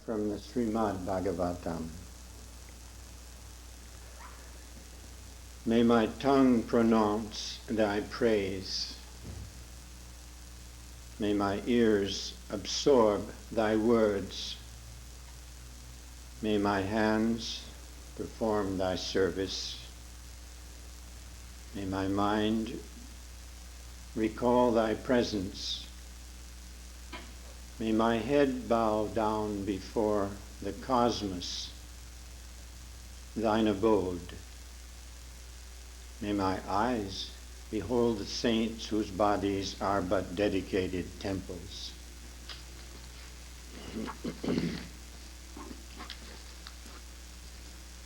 from the Srimad Bhagavatam. May my tongue pronounce thy praise. May my ears absorb thy words. May my hands perform thy service. May my mind recall thy presence. May my head bow down before the cosmos, thine abode. May my eyes behold the saints whose bodies are but dedicated temples.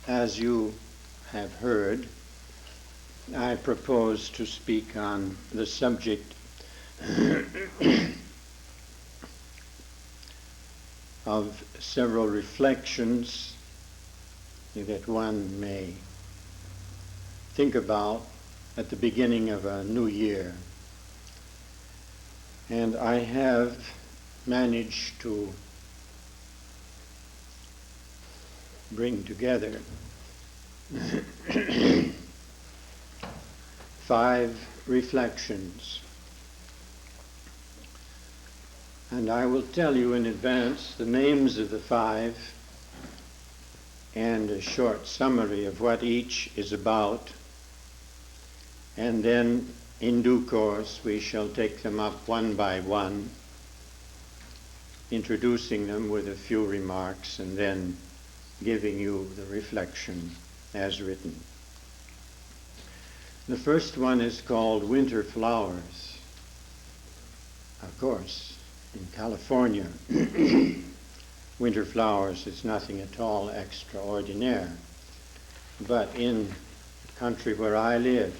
As you have heard, I propose to speak on the subject of several reflections that one may think about at the beginning of a new year. And I have managed to bring together 5 reflections. And I will tell you in advance the names of the 5 and a short summary of what each is about. And then, in due course, we shall take them up one by one, introducing them with a few remarks and then giving you the reflection as written. The first one is called Winter Flowers. Of course, in California, winter flowers is nothing at all extraordinary. But in the country where I live,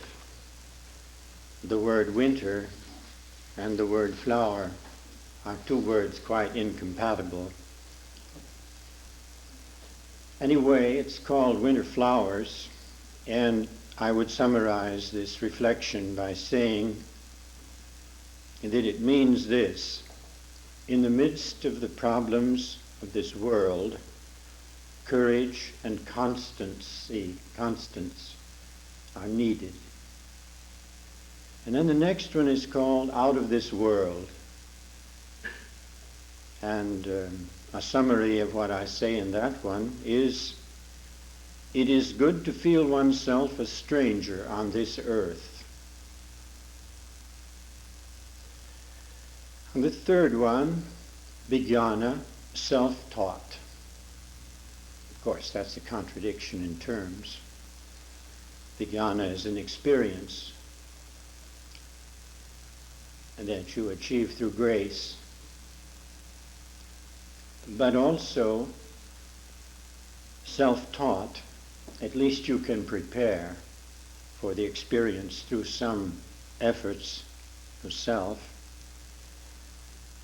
the word winter and the word flower are 2 words quite incompatible. Anyway, it's called Winter Flowers, and I would summarize this reflection by saying that it means this: in the midst of the problems of this world, courage and constance are needed. And then the next one is called Out of This World. And a summary of what I say in that one is, it is good to feel oneself a stranger on this earth. And the third one, Vijnana, self-taught. Of course, that's a contradiction in terms. Vijnana is an experience and that you achieve through grace, but also self-taught. At least you can prepare for the experience through some efforts of self.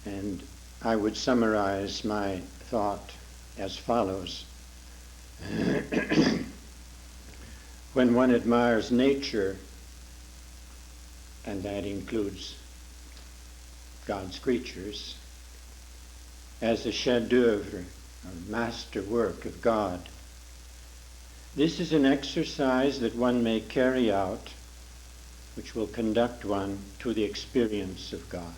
And I would summarize my thought as follows. When one admires nature, and that includes God's creatures, as a chef-d'oeuvre, a masterwork of God, this is an exercise that one may carry out, which will conduct one to the experience of God.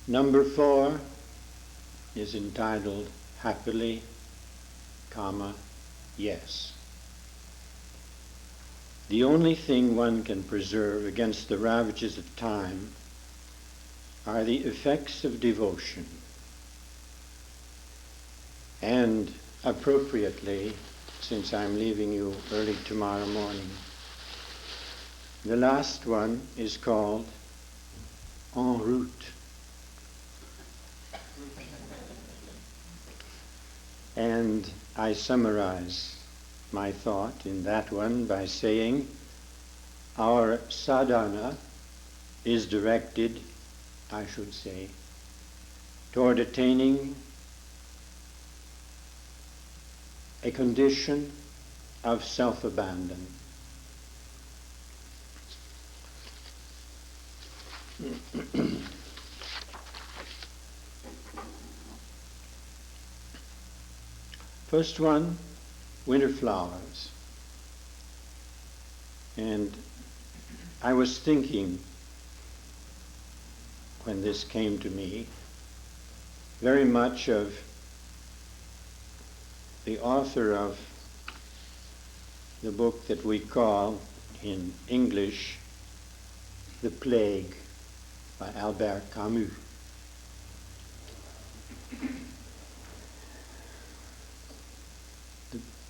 Number 4 is entitled Happily, Yes. The only thing one can preserve against the ravages of time are the effects of devotion. And appropriately, since I'm leaving you early tomorrow morning, the last one is called En route. And I summarize my thought in that one by saying our sadhana is directed, I should say, toward attaining a condition of self-abandon. First one, winter flowers. And I was thinking, when this came to me, very much of the author of the book that we call in English The Plague by Albert Camus.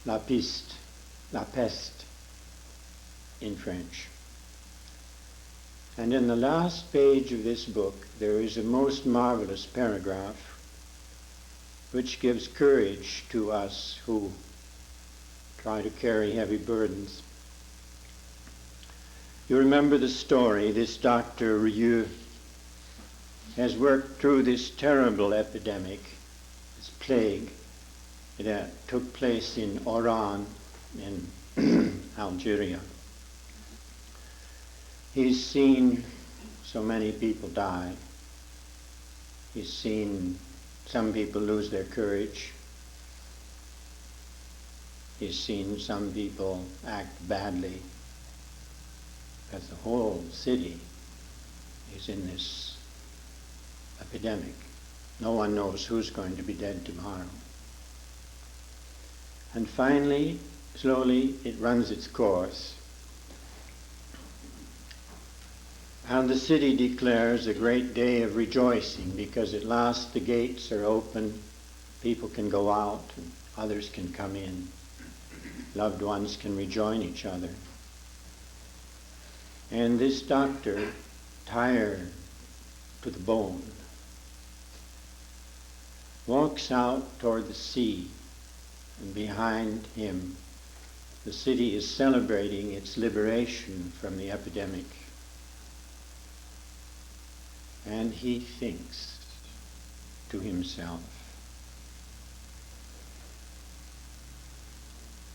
La Peste in French. And in the last page of this book there is a most marvelous paragraph which gives courage to us who try to carry heavy burdens. You remember the story. This Dr. Rieu has worked through this terrible epidemic, this plague. It took place in Oran, in Algeria. He's seen so many people die. He's seen some people lose their courage. He's seen some people act badly, because the whole city is in this epidemic. No one knows who's going to be dead tomorrow. And finally, slowly, it runs its course. And the city declares a great day of rejoicing, because at last the gates are open, people can go out, and others can come in. Loved ones can rejoin each other. And this doctor, tired to the bone, walks out toward the sea, and behind him the city is celebrating its liberation from the epidemic. And he thinks to himself,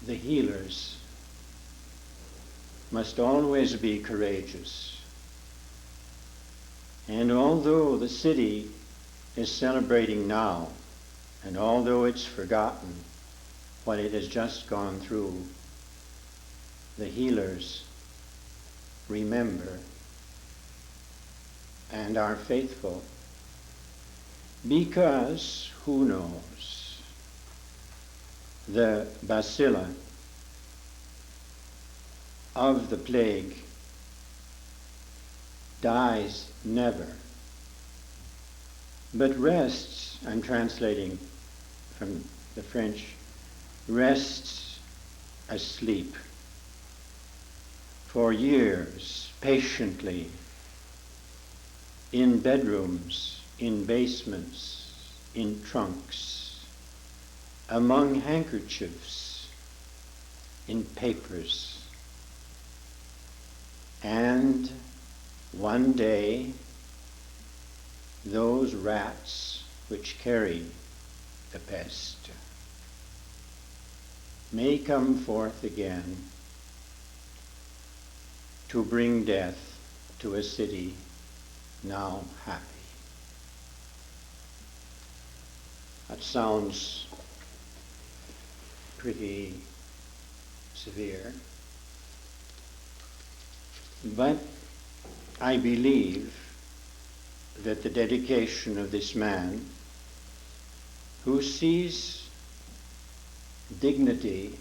the healers must always be courageous. And although the city is celebrating now, and although it's forgotten what it has just gone through, the healers remember and are faithful, because, who knows, the bacilla of the plague dies never, but rests, I'm translating from the French, rests asleep for years, patiently, in bedrooms, in basements, in trunks, among handkerchiefs, in papers. And one day, those rats which carry the pest may come forth again to bring death to a city now happy. That sounds pretty severe, but I believe that the dedication of this man, who sees dignity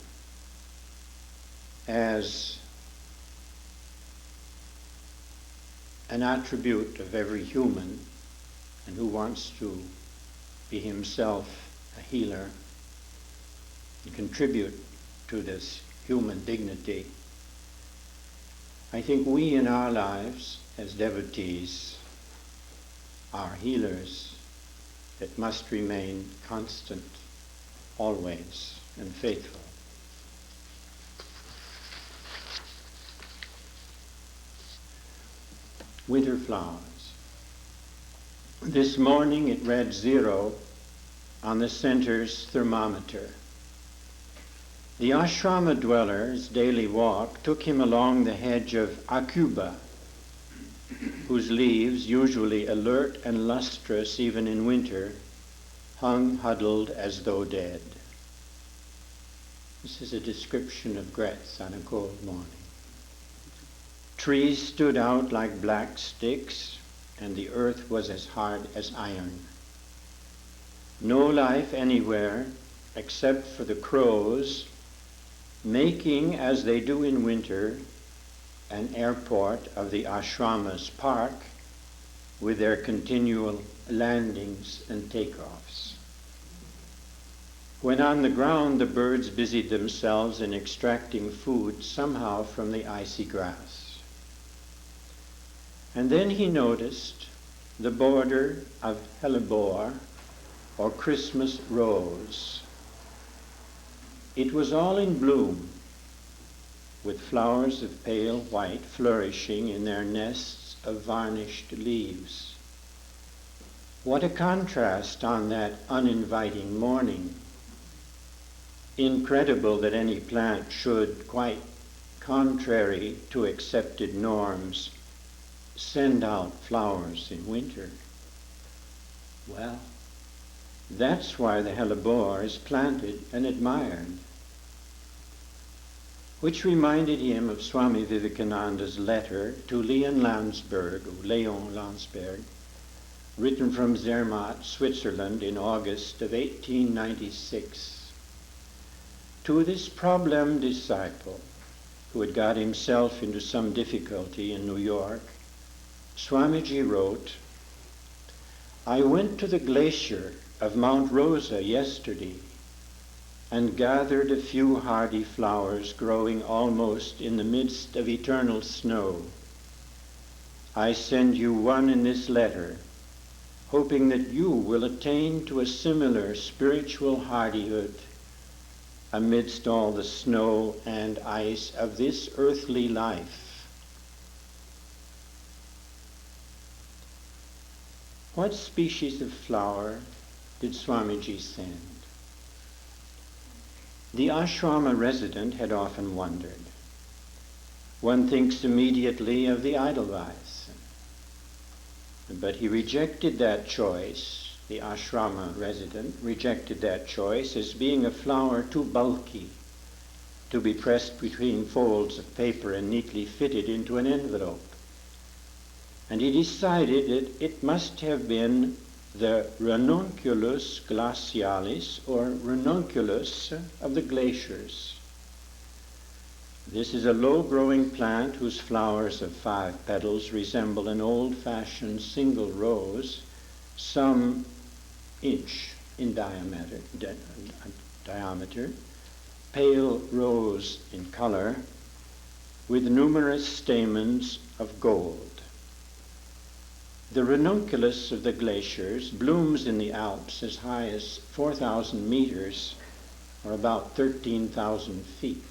as an attribute of every human, and who wants to be himself a healer and contribute to this human dignity, I think we in our lives as devotees are healers that must remain constant always and faithful. Winter flowers. This morning it read 0 on the center's thermometer. The ashrama dweller's daily walk took him along the hedge of akuba, whose leaves, usually alert and lustrous even in winter, hung huddled as though dead. This is a description of Gretz on a cold morning. Trees stood out like black sticks, and the earth was as hard as iron. No life anywhere except for the crows, making, as they do in winter, an airport of the ashrama's park with their continual landings and takeoffs. When on the ground, the birds busied themselves in extracting food somehow from the icy grass. And then he noticed the border of hellebore, or Christmas rose. It was all in bloom, with flowers of pale white flourishing in their nests of varnished leaves. What a contrast on that uninviting morning. Incredible that any plant should, quite contrary to accepted norms, send out flowers in winter. Well, that's why the hellebore is planted and admired. Which reminded him of Swami Vivekananda's letter to Leon Landsberg, written from Zermatt, Switzerland in August of 1896. To this problem disciple, who had got himself into some difficulty in New York, Swamiji wrote, "I went to the glacier of Mount Rosa yesterday and gathered a few hardy flowers growing almost in the midst of eternal snow. I send you one in this letter, hoping that you will attain to a similar spiritual hardihood amidst all the snow and ice of this earthly life." What species of flower did Swamiji send? The ashrama resident had often wondered. One thinks immediately of the Edelweiss, but he rejected that choice. The ashrama resident rejected that choice as being a flower too bulky to be pressed between folds of paper and neatly fitted into an envelope. And he decided that it must have been the Ranunculus glacialis, or ranunculus of the glaciers. This is a low-growing plant whose flowers of 5 petals resemble an old-fashioned single rose, some inch in diameter, pale rose in color, with numerous stamens of gold. The ranunculus of the glaciers blooms in the Alps as high as 4,000 meters, or about 13,000 feet.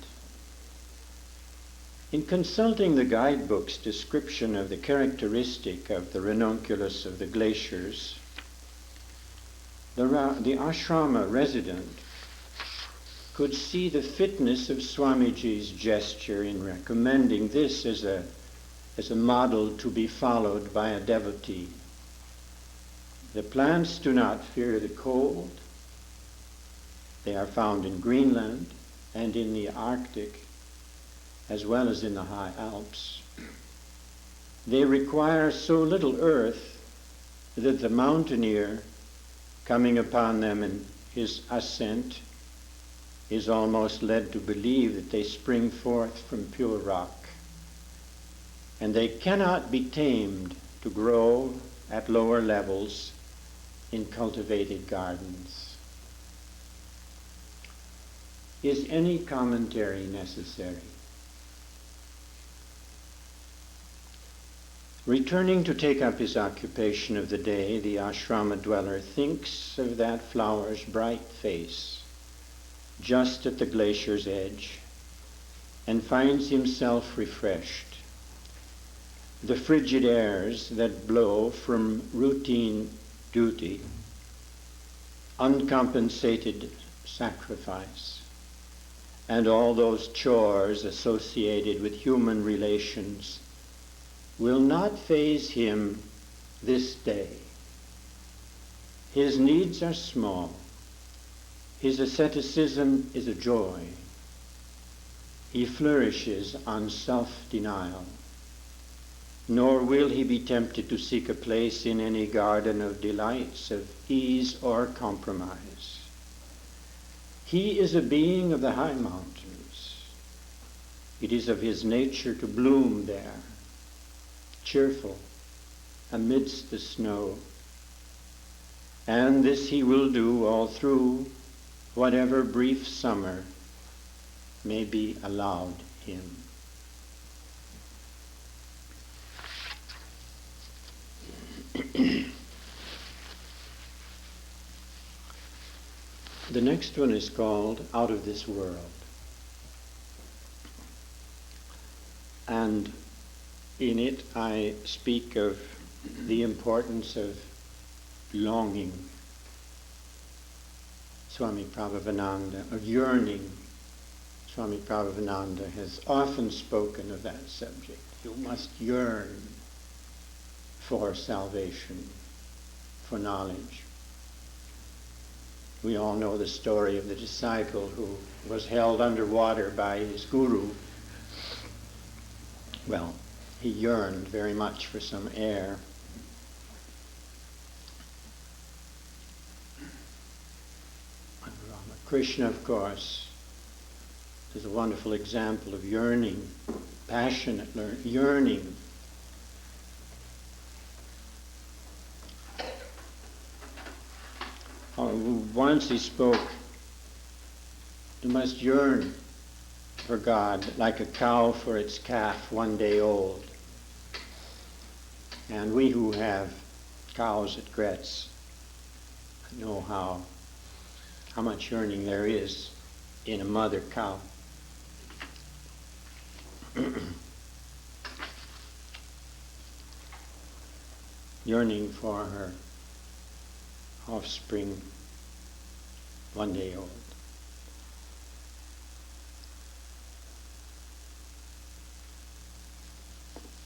In consulting the guidebook's description of the characteristic of the ranunculus of the glaciers, the ashrama resident could see the fitness of Swamiji's gesture in recommending this as a model to be followed by a devotee. The plants do not fear the cold. They are found in Greenland and in the Arctic, as well as in the high Alps. They require so little earth that the mountaineer, coming upon them in his ascent, is almost led to believe that they spring forth from pure rock. And they cannot be tamed to grow at lower levels in cultivated gardens. Is any commentary necessary? Returning to take up his occupation of the day, the ashrama dweller thinks of that flower's bright face just at the glacier's edge and finds himself refreshed. The frigid airs that blow from routine duty, uncompensated sacrifice, and all those chores associated with human relations will not faze him this day. His needs are small. His asceticism is a joy. he flourishes on self-denial, nor will he be tempted to seek a place in any garden of delights, of ease or compromise. He is a being of the high mountains. It is of his nature to bloom there, cheerful amidst the snow. And this he will do all through whatever brief summer may be allowed him. The next one is called Out of This World. And in it I speak of the importance of longing. Swami Prabhavananda, of yearning. Swami Prabhavananda has often spoken of that subject. You must yearn for salvation, for knowledge. We all know the story of the disciple who was held underwater by his guru. Well, he yearned very much for some air. Ramakrishna, of course, is a wonderful example of yearning, passionate yearning. Once he spoke, you must yearn for God like a cow for its calf 1 day old. And we who have cows at Gretz know how much yearning there is in a mother cow. Yearning for her offspring 1 day old.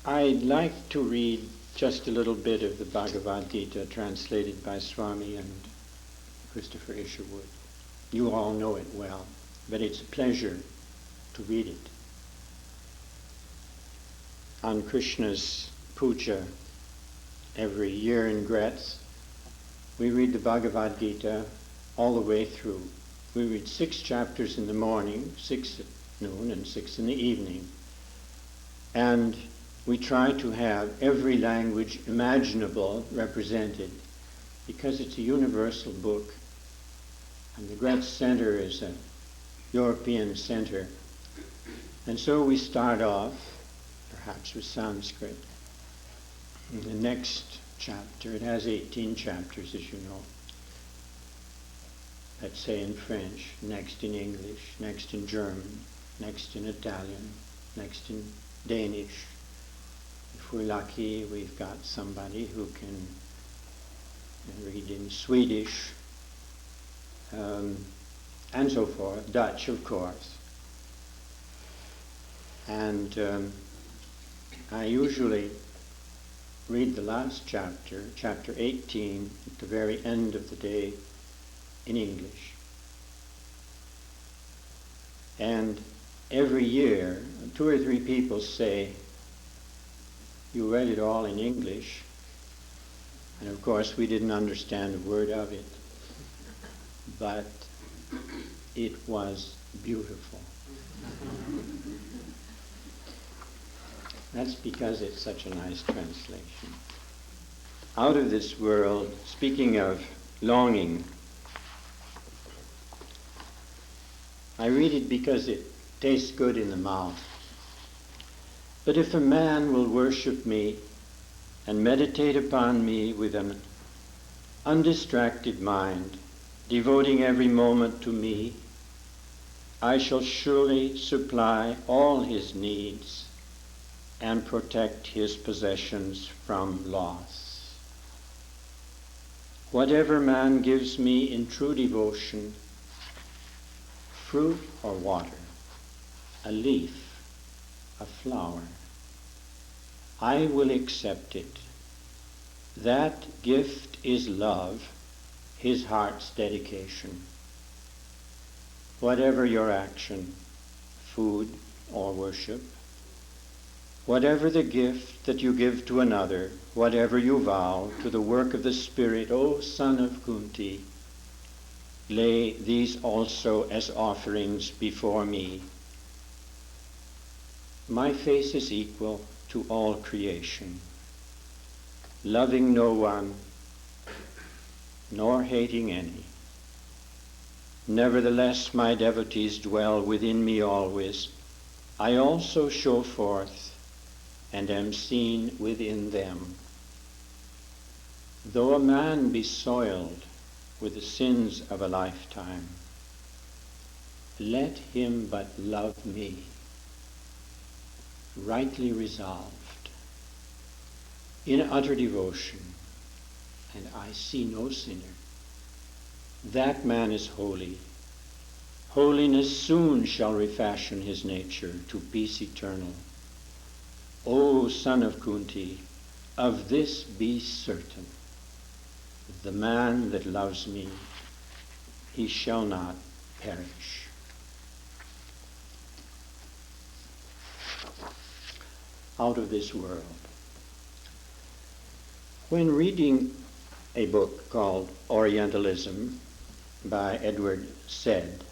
I'd like to read just a little bit of the Bhagavad Gita translated by Swami and Christopher Isherwood. You all know it well, but it's a pleasure to read it. On Krishna's puja every year in Gretz, we read the Bhagavad Gita all the way through. We read 6 chapters in the morning, 6 at noon, and 6 in the evening. And we try to have every language imaginable represented, because it's a universal book. And the Gretz Center is a European center. And so we start off, perhaps with Sanskrit. In the next chapter, it has 18 chapters, as you know. Let's say in French, next in English, next in German, next in Italian, next in Danish. If we're lucky, we've got somebody who can read in Swedish, and so forth, Dutch, of course. And I usually read the last chapter, chapter 18, at the very end of the day in English. And every year, 2 or 3 people say, you read it all in English. And of course, we didn't understand a word of it. But it was beautiful. That's because it's such a nice translation. Out of This World, speaking of longing, I read it because it tastes good in the mouth. But if a man will worship me and meditate upon me with an undistracted mind, devoting every moment to me, I shall surely supply all his needs and protect his possessions from loss. Whatever man gives me in true devotion, fruit or water, a leaf, a flower, I will accept it. That gift is love, his heart's dedication. Whatever your action, food, or worship, whatever the gift that you give to another, whatever you vow to the work of the Spirit, O son of Kunti, lay these also as offerings before me. My face is equal to all creation, loving no one, nor hating any. Nevertheless, my devotees dwell within me always. I also show forth and am seen within them. Though a man be soiled with the sins of a lifetime, let him but love me, rightly resolved, in utter devotion, and I see no sinner. That man is holy. Holiness soon shall refashion his nature to peace eternal. O son of Kunti, of this be certain, the man that loves me, he shall not perish. Out of this world. When reading a book called Orientalism by Edward Said,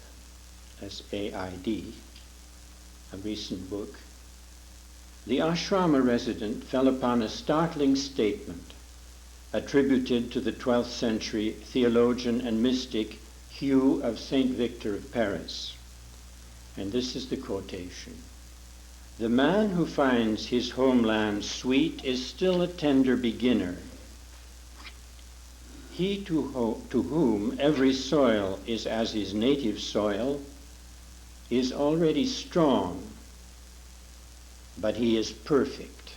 S-A-I-D, a recent book, the ashrama resident fell upon a startling statement attributed to the 12th century theologian and mystic Hugh of St. Victor of Paris. And this is the quotation. The man who finds his homeland sweet is still a tender beginner. He to whom every soil is as his native soil is already strong, but he is perfect.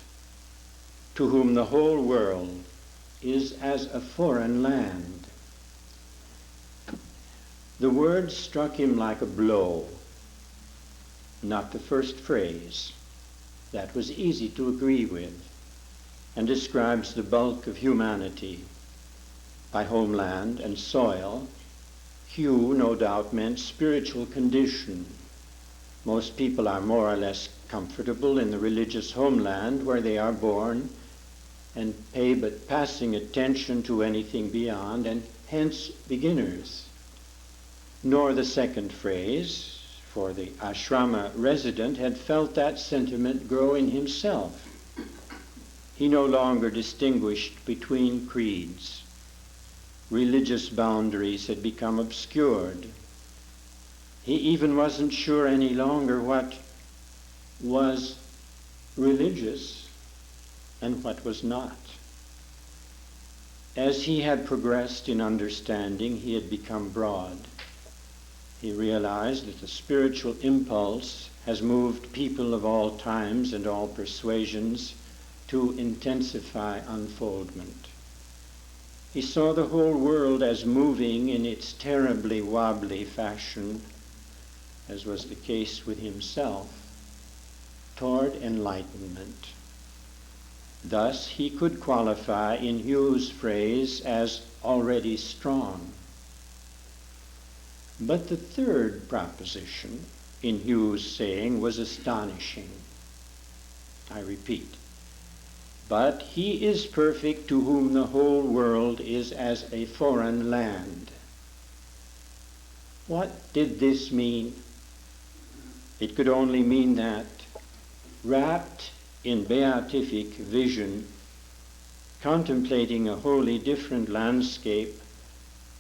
To whom the whole world is as a foreign land. The words struck him like a blow, not the first phrase. That was easy to agree with and describes the bulk of humanity. By homeland and soil, Hugh no doubt meant spiritual condition. Most people are more or less comfortable in the religious homeland where they are born and pay but passing attention to anything beyond, and hence beginners. Nor the second phrase, for the ashrama resident had felt that sentiment grow in himself. He no longer distinguished between creeds. Religious boundaries had become obscured. He even wasn't sure any longer what was religious and what was not. As he had progressed in understanding, he had become broad. He realized that the spiritual impulse has moved people of all times and all persuasions to intensify unfoldment. He saw the whole world as moving in its terribly wobbly fashion, as was the case with himself, toward enlightenment. Thus he could qualify in Hugh's phrase as already strong. But the third proposition in Hugh's saying was astonishing. I repeat, but he is perfect to whom the whole world is as a foreign land. What did this mean? It could only mean that, wrapped in beatific vision, contemplating a wholly different landscape,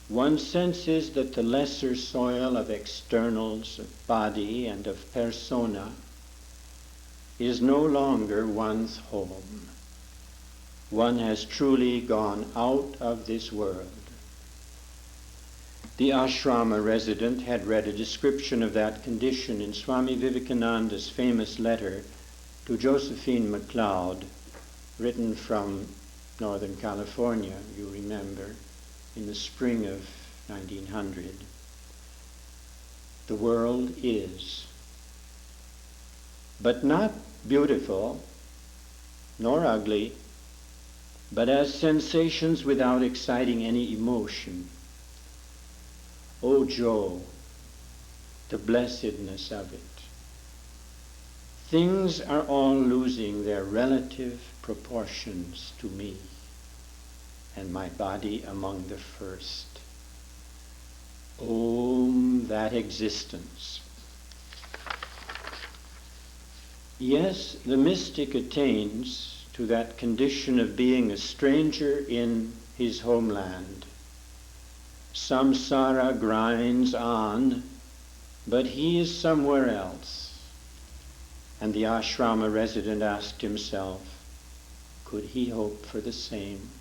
one senses that the lesser soil of externals, of body and of persona, is no longer one's home. One has truly gone out of this world. The ashrama resident had read a description of that condition in Swami Vivekananda's famous letter to Josephine MacLeod, written from Northern California, you remember, in the spring of 1900. The world is, but not beautiful, nor ugly, but as sensations without exciting any emotion. O Joe, the blessedness of it. things are all losing their relative proportions to me, and my body among the first. Om, that existence. Yes, the mystic attains to that condition of being a stranger in his homeland. Samsara grinds on, but he is somewhere else. And the ashrama resident asked himself, could he hope for the same?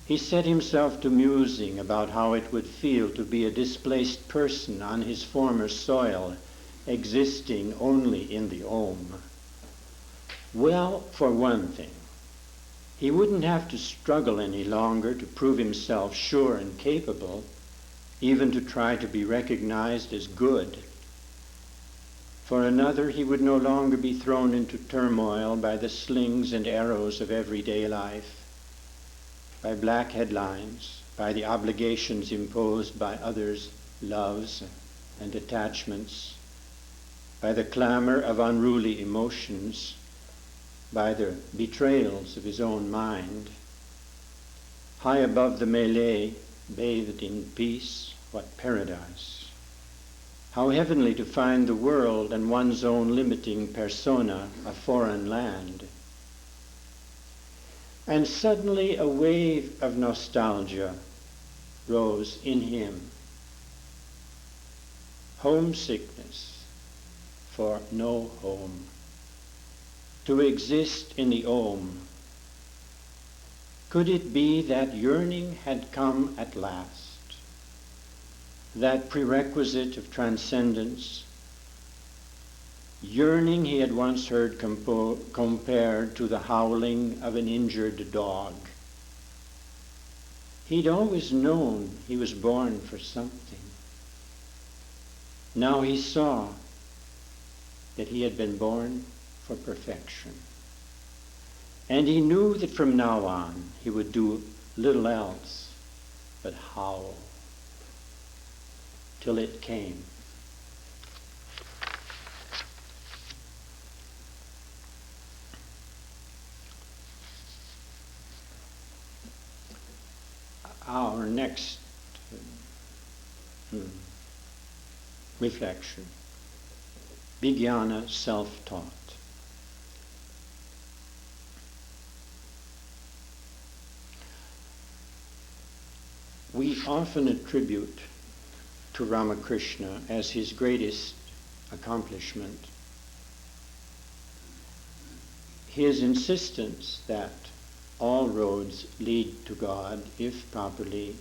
He set himself to musing about how it would feel to be a displaced person on his former soil, existing only in the Om. Well, for one thing, he wouldn't have to struggle any longer to prove himself sure and capable, even to try to be recognized as good. For another, he would no longer be thrown into turmoil by the slings and arrows of everyday life, by black headlines, by the obligations imposed by others' loves and attachments, by the clamor of unruly emotions, by the betrayals of his own mind. High above the melee, bathed in peace, what paradise! How heavenly to find the world and one's own limiting persona a foreign land. And suddenly a wave of nostalgia rose in him. Homesickness for no home. To exist in the Om. Could it be that yearning had come at last? That prerequisite of transcendence? Yearning he had once heard compared to the howling of an injured dog. He'd always known he was born for something. Now he saw that he had been born for perfection. And he knew that from now on he would do little else but howl till it came. Our next reflection, Vijnana, self-taught. We often attribute to Ramakrishna as his greatest accomplishment his insistence that all roads lead to God if properly,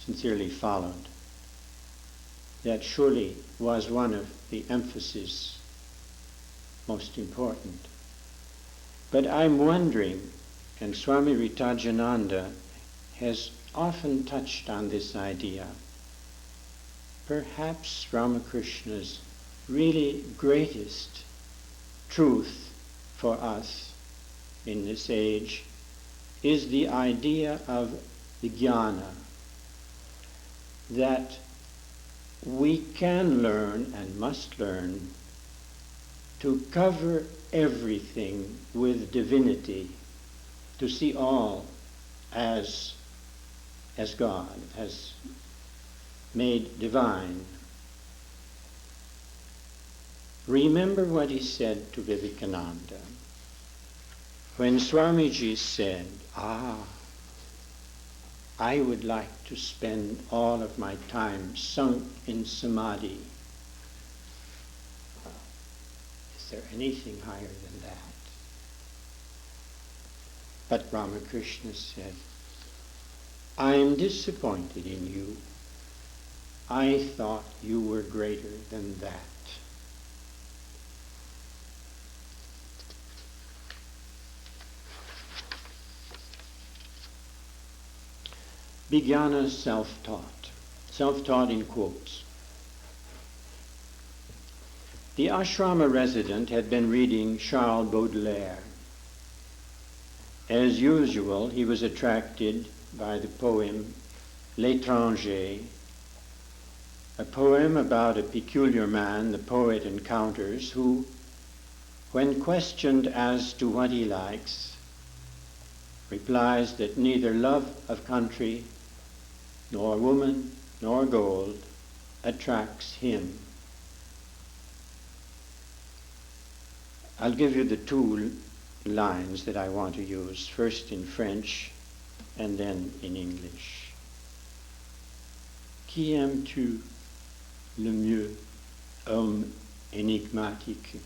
sincerely followed. That surely was one of the emphases most important. But I'm wondering, and Swami Vidyatmananda has often touched on this idea, perhaps Ramakrishna's really greatest truth for us in this age is the idea of vijnana, that we can learn and must learn to cover everything with divinity, to see all as God, as made divine. Remember what he said to Vivekananda. When Swamiji said, I would like to spend all of my time sunk in samadhi. Is there anything higher than that? But Ramakrishna said, I am disappointed in you. I thought you were greater than that. Vijnana, self-taught in quotes. The ashrama resident had been reading Charles Baudelaire. As usual, he was attracted by the poem L'étranger, a poem about a peculiar man the poet encounters who, when questioned as to what he likes, replies that neither love of country, nor woman, nor gold attracts him. I'll give you the two lines that I want to use, first in French and then in English. Qui aimes-tu le mieux, homme énigmatique,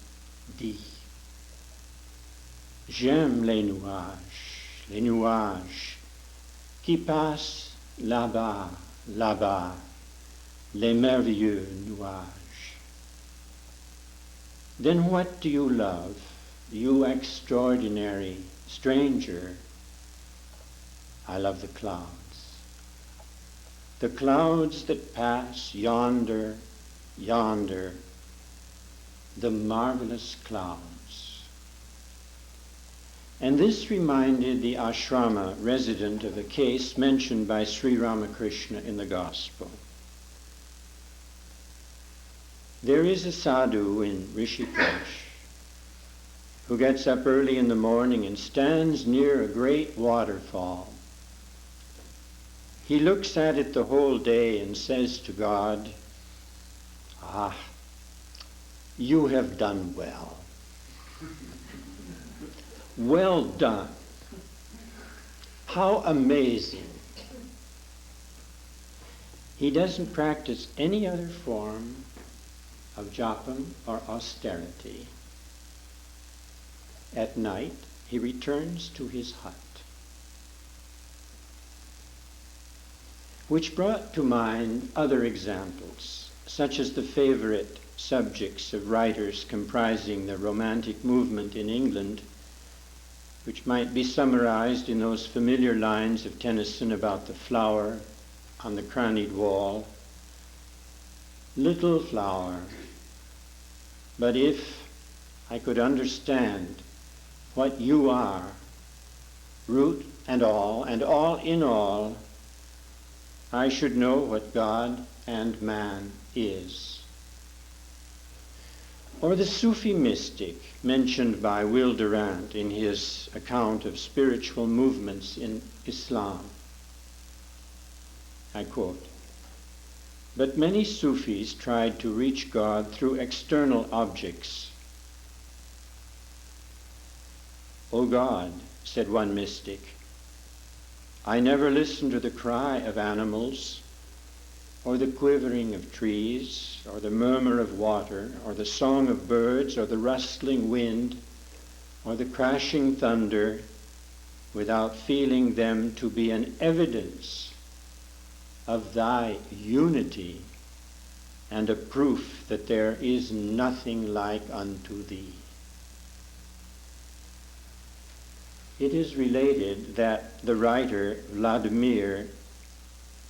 dis. J'aime les nuages qui passent là-bas, là-bas, les merveilleux nuages. Then what do you love, you extraordinary stranger? I love the clouds that pass yonder, yonder, the marvelous clouds. And this reminded the ashrama resident of a case mentioned by Sri Ramakrishna in the Gospel. There is a sadhu in Rishikesh who gets up early in the morning and stands near a great waterfall. He looks at it the whole day and says to God, "Ah, you have done well. Well done. How amazing." He doesn't practice any other form of japam or austerity. At night, he returns to his hut. Which brought to mind other examples, such as the favorite subjects of writers comprising the Romantic movement in England, which might be summarized in those familiar lines of Tennyson about the flower on the crannied wall. Little flower, but if I could understand what you are, root and all in all, I should know what God and man is. Or the Sufi mystic mentioned by Will Durant in his account of spiritual movements in Islam. I quote, "But many Sufis tried to reach God through external objects. O God, said one mystic, I never listen to the cry of animals, or the quivering of trees, or the murmur of water, or the song of birds, or the rustling wind, or the crashing thunder, without feeling them to be an evidence of thy unity, and a proof that there is nothing like unto thee." It is related that the writer Vladimir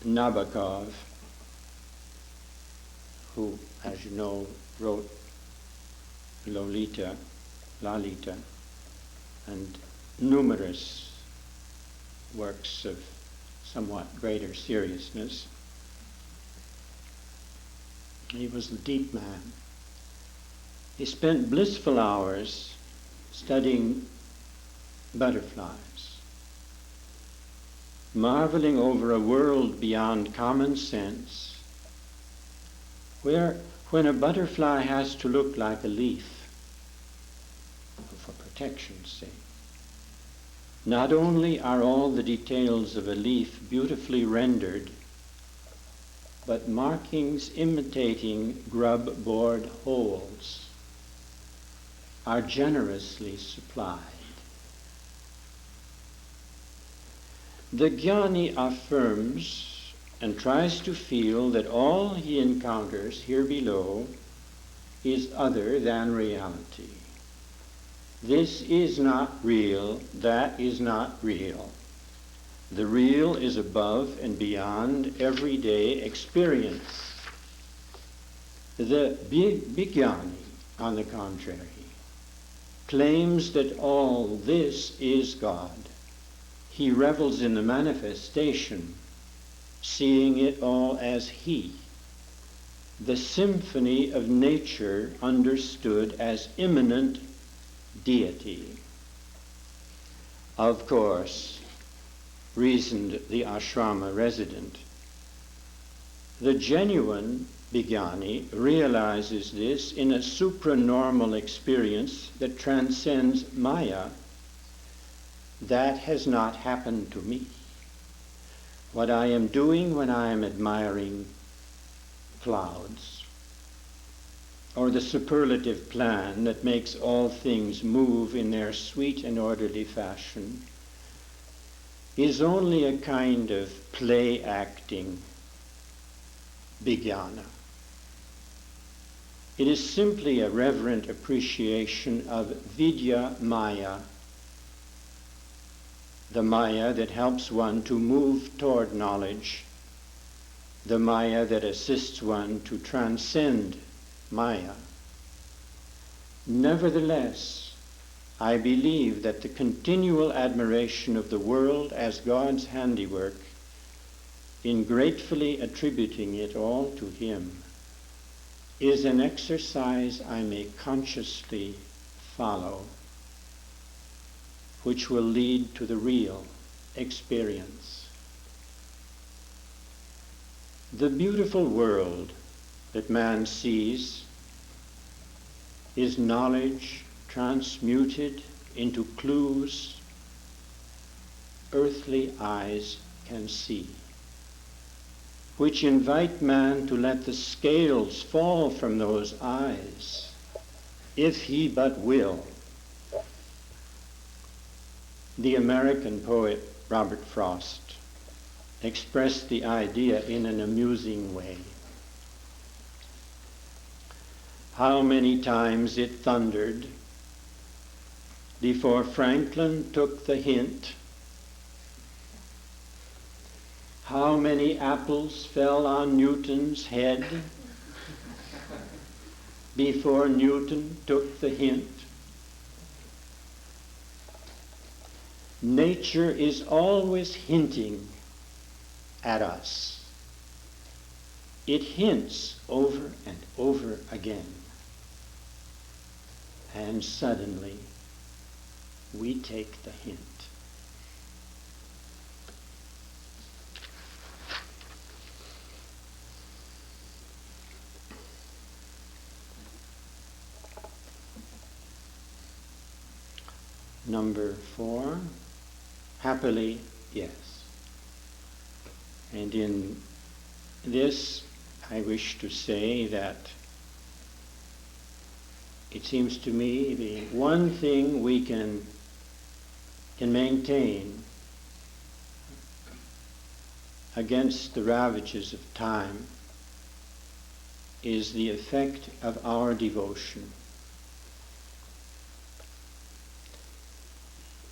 Nabokov, who, as you know, wrote Lalita, and numerous works of somewhat greater seriousness. He was a deep man. He spent blissful hours studying butterflies, marveling over a world beyond common sense, where when a butterfly has to look like a leaf, for protection's sake, not only are all the details of a leaf beautifully rendered, but markings imitating grub bored holes are generously supplied. The jnani affirms and tries to feel that all he encounters here below is other than reality. This is not real, that is not real. The real is above and beyond everyday experience. The Vijnani, on the contrary, claims that all this is God. He revels in the manifestation, seeing it all as he. the symphony of nature understood as immanent deity. Of course, reasoned the ashrama resident, the genuine Vijnani realizes this in a supranormal experience that transcends Maya. That has not happened to me. What I am doing when I am admiring clouds, or the superlative plan that makes all things move in their sweet and orderly fashion, is only a kind of play acting Vijnana. It is simply a reverent appreciation of Vidya Maya, the Maya that helps one to move toward knowledge, the Maya that assists one to transcend Maya. Nevertheless, I believe that the continual admiration of the world as God's handiwork, in gratefully attributing it all to Him, is an exercise I may consciously follow, which will lead to the real experience. The beautiful world that man sees is knowledge transmuted into clues earthly eyes can see, which invite man to let the scales fall from those eyes, if he but will. The American poet Robert Frost expressed the idea in an amusing way. How many times it thundered before Franklin took the hint. How many apples fell on Newton's head before Newton took the hint. Nature is always hinting at us. It hints over and over again. And suddenly, we take the hint. Number 4, happily, yes. And in this, I wish to say that it seems to me the one thing we can maintain against the ravages of time is the effect of our devotion.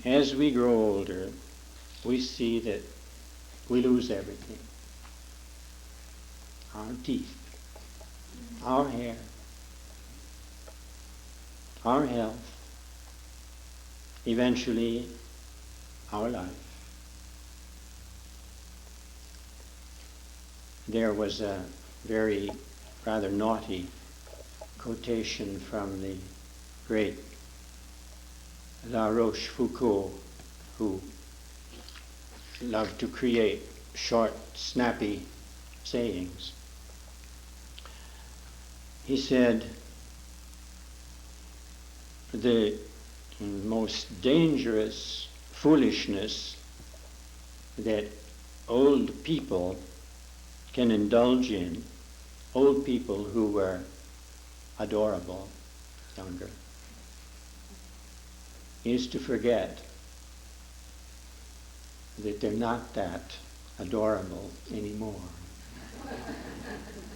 As we grow older, we see that we lose everything. Our teeth, our hair, our health, eventually our life. There was a very rather naughty quotation from the great La Rochefoucauld, who loved to create short, snappy sayings. He said, the most dangerous foolishness that old people can indulge in, old people who were adorable, younger, is to forget that they're not that adorable anymore.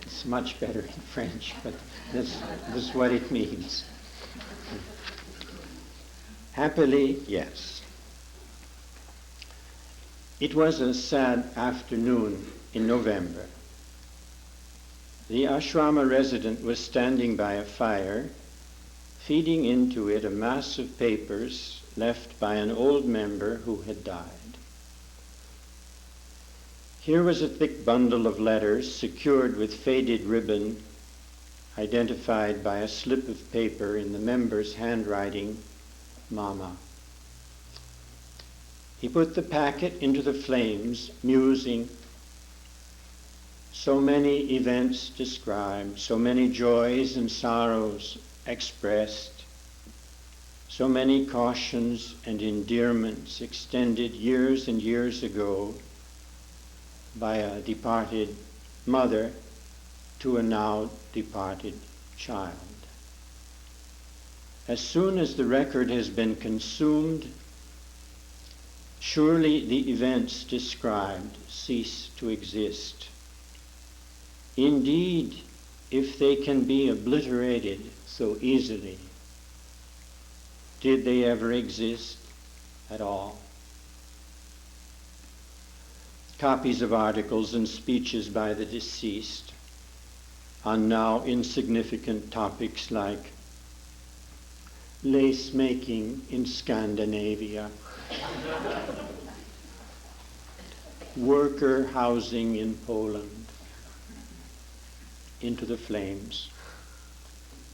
It's much better in French, but this is what it means. Happily, yes. It was a sad afternoon in November. The ashrama resident was standing by a fire, feeding into it a mass of papers left by an old member who had died. Here was a thick bundle of letters secured with faded ribbon identified by a slip of paper in the member's handwriting, Mama. He put the packet into the flames, musing. So many events described, so many joys and sorrows expressed, so many cautions and endearments extended years and years ago by a departed mother to a now departed child. As soon as the record has been consumed, surely the events described cease to exist. Indeed, if they can be obliterated so easily, did they ever exist at all? Copies of articles and speeches by the deceased on now insignificant topics like lace making in Scandinavia, worker housing in Poland, into the flames.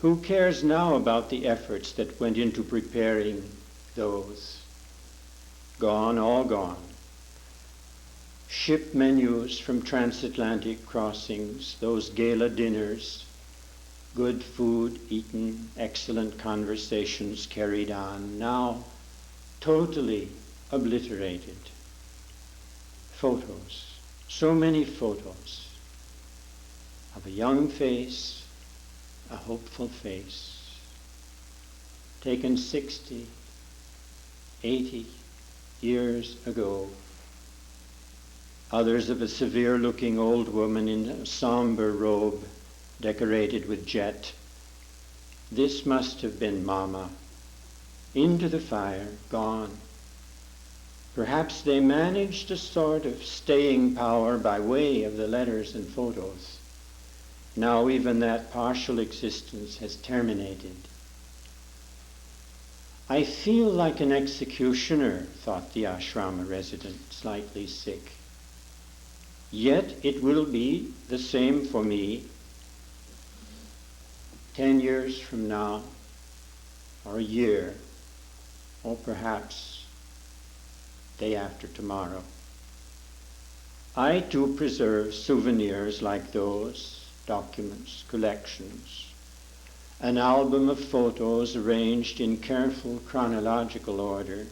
Who cares now about the efforts that went into preparing those? Gone, all gone. Ship menus from transatlantic crossings, those gala dinners, good food eaten, excellent conversations carried on, now totally obliterated. Photos, so many photos of a young face, a hopeful face, taken 60, 80 years ago. Others of a severe-looking old woman in a somber robe decorated with jet. This must have been Mama. Into the fire, gone. Perhaps they managed a sort of staying power by way of the letters and photos. Now even that partial existence has terminated. I feel like an executioner, thought the ashrama resident, slightly sick. Yet it will be the same for me 10 years from now, or a year, or perhaps day after tomorrow. I too preserve souvenirs like those, documents, collections, an album of photos arranged in careful chronological order.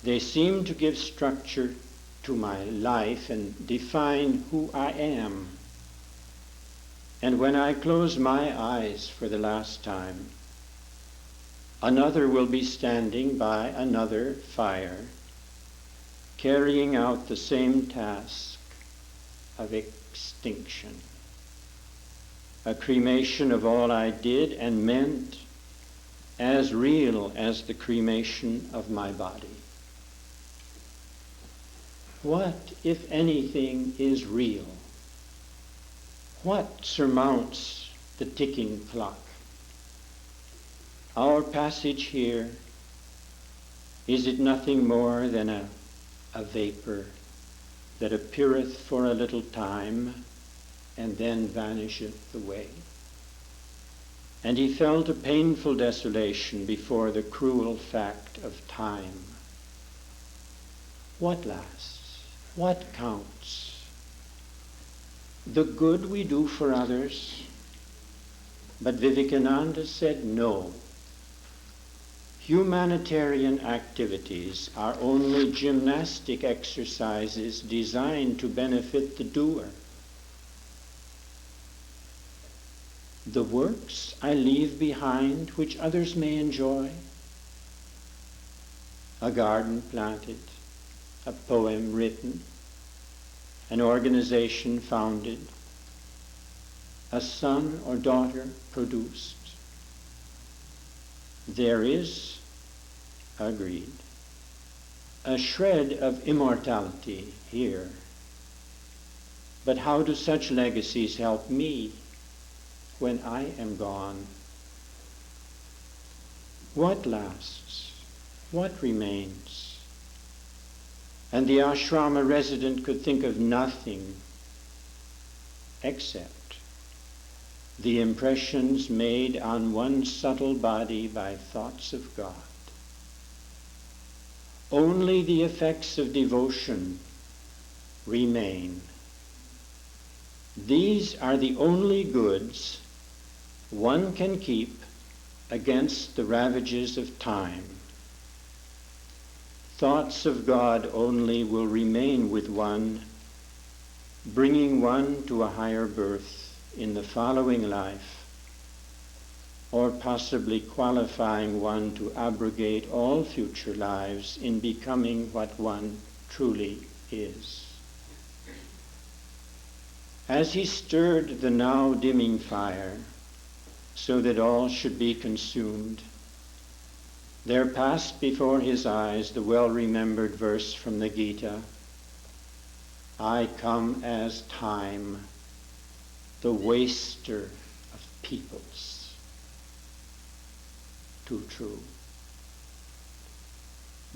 They seem to give structure to my life and define who I am. And when I close my eyes for the last time, another will be standing by another fire, carrying out the same task of extinction. A cremation of all I did and meant, as real as the cremation of my body. What, if anything, is real? What surmounts the ticking clock? Our passage here, is it nothing more than a vapor that appeareth for a little time and then vanisheth away? And he felt a painful desolation before the cruel fact of time. What lasts? What counts? The good we do for others? But Vivekananda said no. Humanitarian activities are only gymnastic exercises designed to benefit the doer. The works I leave behind which others may enjoy. A garden planted, a poem written, an organization founded, a son or daughter produced. There is, agreed, a shred of immortality here. But how do such legacies help me when I am gone? What lasts? What remains? And the ashrama resident could think of nothing except the impressions made on one's subtle body by thoughts of God. Only the effects of devotion remain. These are the only goods one can keep against the ravages of time. Thoughts of God only will remain with one, bringing one to a higher birth in the following life, or possibly qualifying one to abrogate all future lives in becoming what one truly is. As he stirred the now dimming fire, so that all should be consumed, there passed before his eyes the well-remembered verse from the Gita, "I come as time, the waster of peoples." Too true.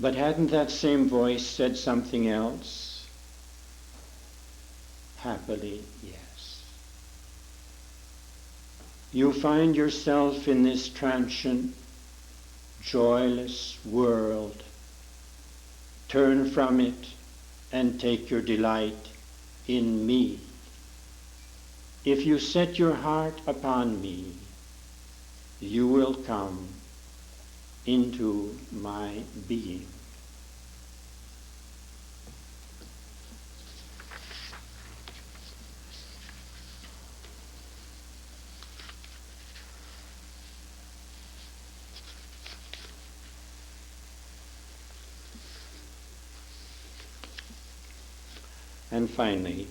But hadn't that same voice said something else? Happily, yes. You find yourself in this transient, joyless world. Turn from it and take your delight in me. If you set your heart upon me, you will come into my being. And finally,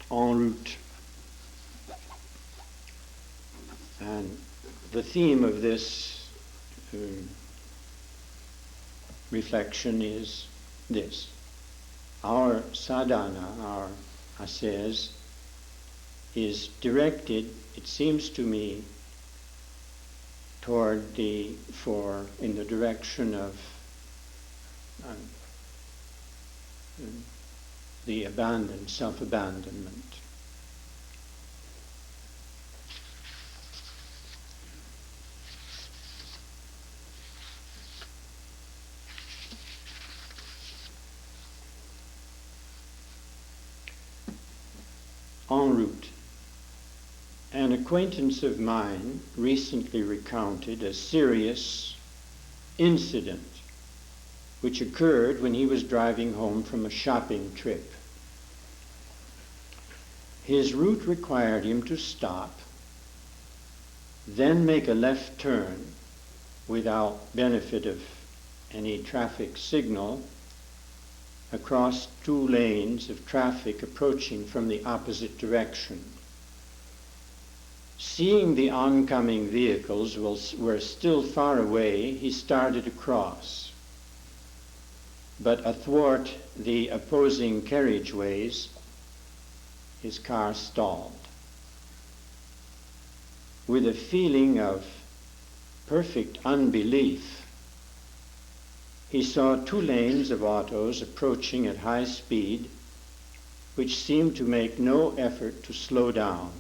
en route. And the theme of this reflection is this. Our sadhana, our ascese, is directed, it seems to me, in the direction of the self-abandonment. En route, an acquaintance of mine recently recounted a serious incident which occurred when he was driving home from a shopping trip. His route required him to stop, then make a left turn without benefit of any traffic signal across 2 lanes of traffic approaching from the opposite direction. Seeing the oncoming vehicles were still far away, he started across. But athwart the opposing carriageways, his car stalled. With a feeling of perfect unbelief, he saw 2 lanes of autos approaching at high speed, which seemed to make no effort to slow down.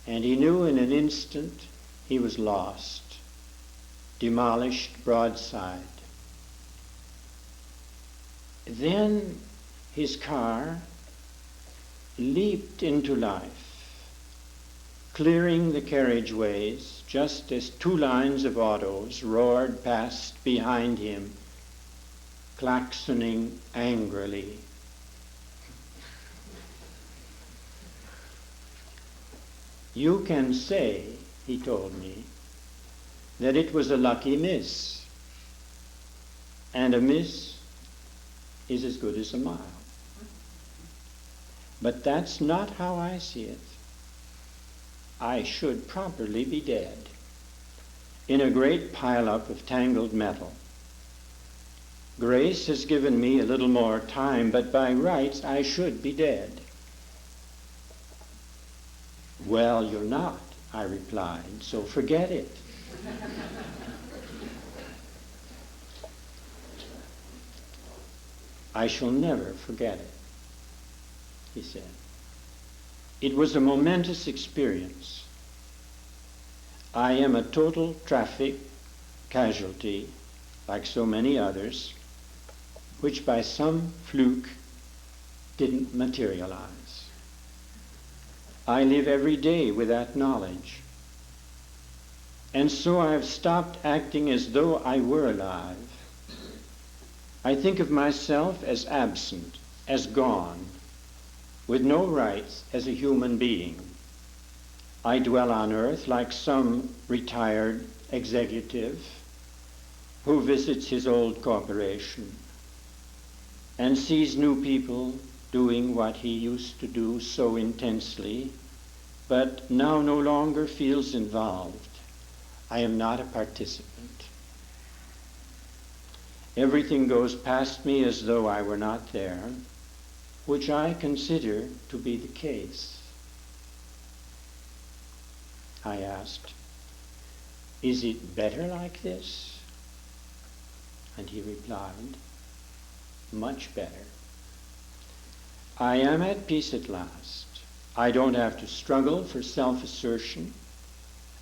And he knew in an instant he was lost, demolished broadside. Then his car leaped into life, clearing the carriageways just as 2 lines of autos roared past behind him, klaxoning angrily. You can say, he told me, that it was a lucky miss, and a miss is as good as a mile. But that's not how I see it. I should properly be dead in a great pile-up of tangled metal. Grace has given me a little more time, but by rights I should be dead. Well, you're not, I replied, so forget it. I shall never forget it, he said. It was a momentous experience. I am a total traffic casualty, like so many others, which by some fluke didn't materialize. I live every day with that knowledge. And so I've stopped acting as though I were alive. I think of myself as absent, as gone, with no rights as a human being. I dwell on earth like some retired executive who visits his old corporation and sees new people doing what he used to do so intensely, but now no longer feels involved. I am not a participant. Everything goes past me as though I were not there, which I consider to be the case. I asked, "Is it better like this?" And he replied, "Much better. I am at peace at last. I don't have to struggle for self-assertion.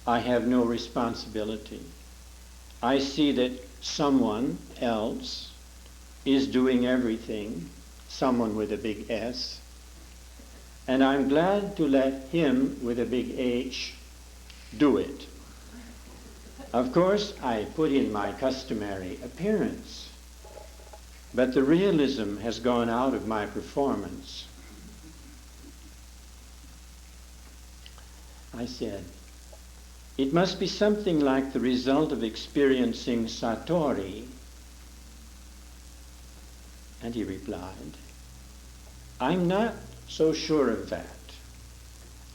I have no responsibility. I see that someone else is doing everything, someone with a big S, and I'm glad to let him with a big H do it. Of course, I put in my customary appearance, but the realism has gone out of my performance." I said, "It must be something like the result of experiencing Satori." And he replied, "I'm not so sure of that.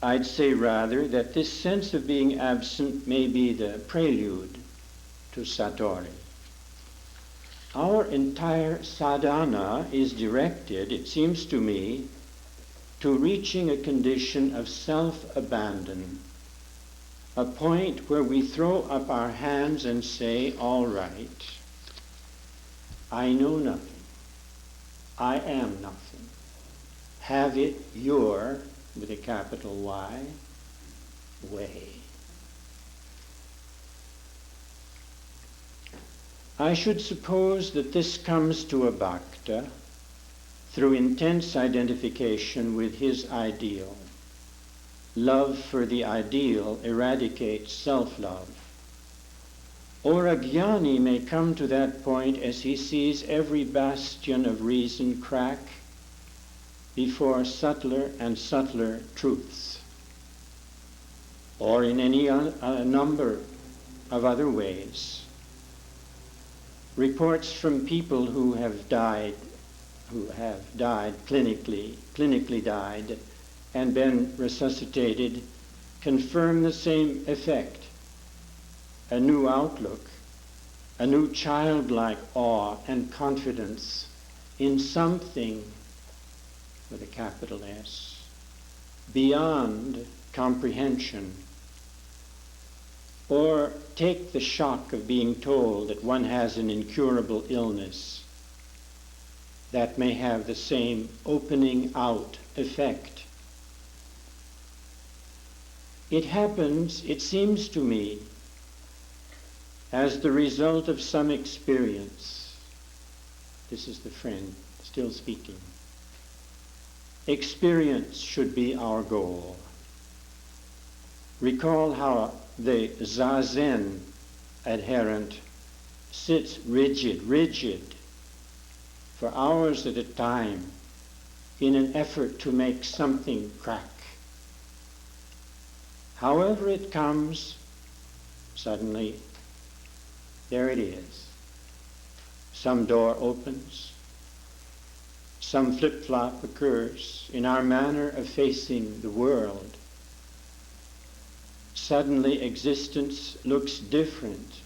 I'd say rather that this sense of being absent may be the prelude to Satori. Our entire sadhana is directed, it seems to me, to reaching a condition of self-abandon, a point where we throw up our hands and say, 'All right, I know nothing. I am nothing. Have it your,' with a capital Y, way." I should suppose that this comes to a bhakta through intense identification with his ideal. Love for the ideal eradicates self-love. Or a jnani may come to that point as he sees every bastion of reason crack before subtler and subtler truths, or in any number of other ways. Reports from people who have died clinically died, and been resuscitated, confirm the same effect. A new outlook, a new childlike awe and confidence in something, with a capital S, beyond comprehension. Or take the shock of being told that one has an incurable illness. That may have the same opening out effect. It happens, it seems to me, as the result of some experience. This is the friend still speaking. Experience should be our goal. Recall how the Zazen adherent sits rigid, for hours at a time in an effort to make something crack. However it comes, suddenly, there it is. Some door opens, some flip-flop occurs in our manner of facing the world. Suddenly existence looks different.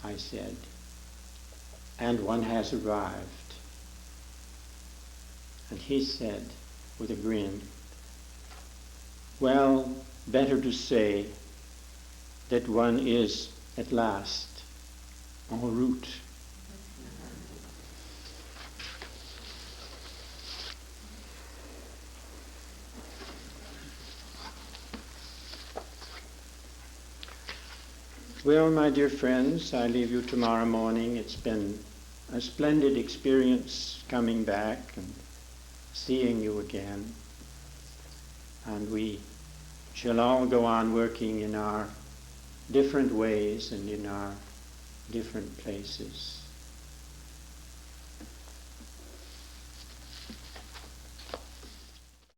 I said, and one has arrived. And he said, with a grin, "Well, better to say that one is at last en route." Well, my dear friends, I leave you tomorrow morning. It's been a splendid experience coming back and seeing you again. And we shall all go on working in our different ways and in our different places.